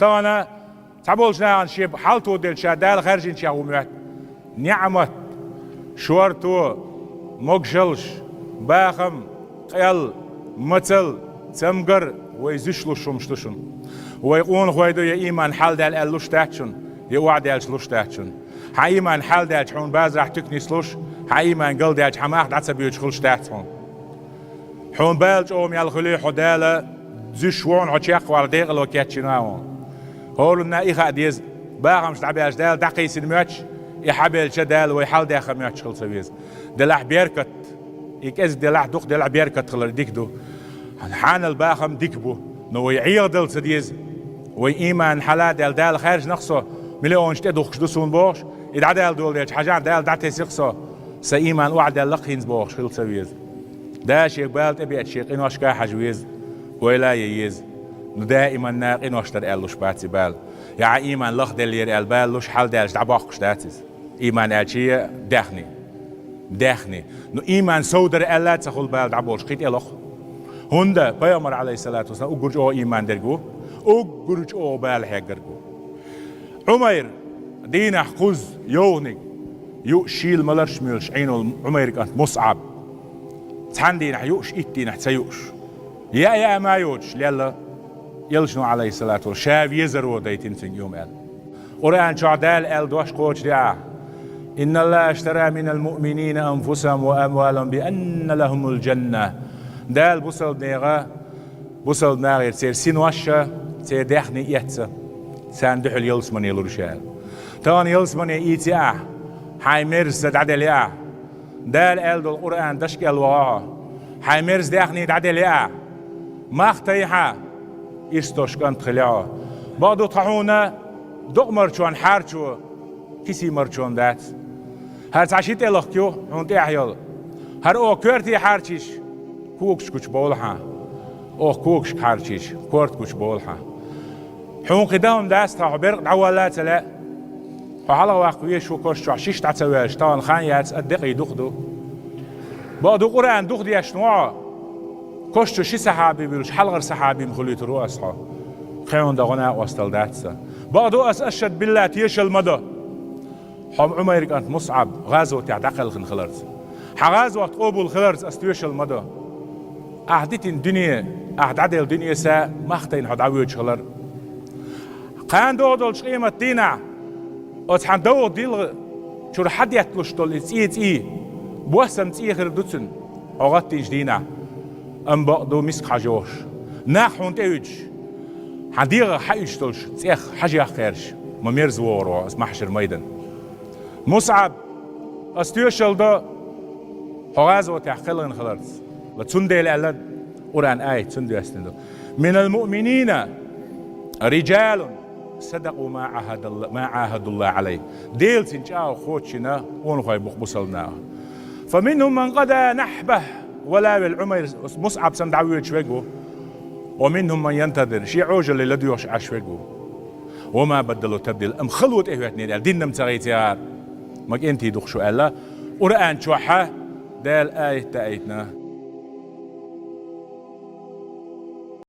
طبعا تعبولشنا عن شيء حالتو دل شادال خارجين شاومات نعمت شورتو مقشلش باخم قيل مثل تمقر ويزشلو شمشتشن ويقون خويدو يا إيمان حال دال ألوش تاتشن يوعد دالش لوش تاتشن حيمان حال دالش حون باز راح تكني سلوش حيمان قل دالش حماخ دعتس بيوش خلش تاتشن حون بالج أوم يالخلي حدالة زشوان عشاق وارديق لو كاتشناون هولنا إيخا ديز باغمش تعبيش دال دقيس الماتش يحبل شدال ويحل داخل ماتش خلص بيز دلع بيركت يكز دلع دوخ دلع بيركت خلر ديكدو حان الباخم ديكبو نو يعير دل سديز وإيمان حلا دال خارج نقصه مليون شتدوخ شدوسون بوش يدعدال دول ديش حاجان دال دعتي سيقصه سإيمان وعد اللقينز بوش خلص بيز دا شيك بالت أبيت شيك إنو أشكا حجويز ولا ييز دائما ناق إنو أشتر ألوش باتي بال يا إيمان لخ دلير البال لوش حال دالش دعباقش داتيز إيمان ألشية داخني نو إيمان سودر ألا تخل بال دعبولش قيت إلخ هندا بيامر عليه الصلاة والسلام أقرج أو إيمان درجو أقرج أو بال حجرجو عمير دينا خز يوني يؤشيل ملرش ملش عينو عمير كانت مصعب تحندينا يؤش إتينا تسيؤش يا ما يوش ليلا يلشنو عليه الصلاة والسلام شاف يزرو ديتين سن يوم قال قرآن شعدال قال دوش قوش دعا إن الله اشترى من المؤمنين أنفسهم وأموالهم بأن لهم الجنة دال بوصل ناغير سير سين وشا سير داخني يتسا سان دحل يلسمن يلرشال طبعا يلسمن يتسا حي مرس دعدل دال قال دو القرآن دشك الوغا حي مرس داخني دعدل ما اختيحا إستوش كانت خلعه بعضو طحونا دق مرشون حارشو كيسي مرشون دات هر تعشيت إلخ كيو هون تحيال هر او كورتي حارشيش كوكش كوش بولها او كوكش حارشيش كورت كوش بولها حون قدام داست راح برق دعوالات لا وحالا واقوية شو كوش شيش تعتواش طبعا خان ياتس الدقي دخدو بعضو قرآن دخدي يشنوعه كوشتو شي سحابي بيلوش حلغر سحابي مخليت رؤسها خيون دا غناء وستل داتسا بعضو أشهد بالله تيش المدى حم عمير كانت مصعب غازو تعتقل خنخلرز حغازو تقوبل خلرز استويش المدى أهدت الدنيا أهدعدل الدنيا سا مختين هدعويج خلر قان دودل شقيمة دينا وتحن دو ديل شور حد يتلوش دول تي بوسم تي خير دوتسن أغطيش دينا أم بقدو مسك حجوش ناحون تيج حديغة حيشتلش تيخ حاجة خيرش ممير زوارو اسمح حشر ميدان مصعب استيوشل دا حغازو تحقلن خلرز لتسندي لألد قرآن آية تسندي أستندو من المؤمنين رجال صدقوا ما عاهدوا الله عليه ديل تنشاو خوتشنا ونخوي بخبصلنا فمنهم من قضى نحبه ولا بالعمر مصعب سندعوي شويقو ومنهم من ينتظر شي عوجل اللي لديوش عشويقو وما بدلوا تبديل ام خلوت اهواتني دين نمتغيتيار ماك انتي دوخ شو قال قرآن شوحة دال آية تايتنا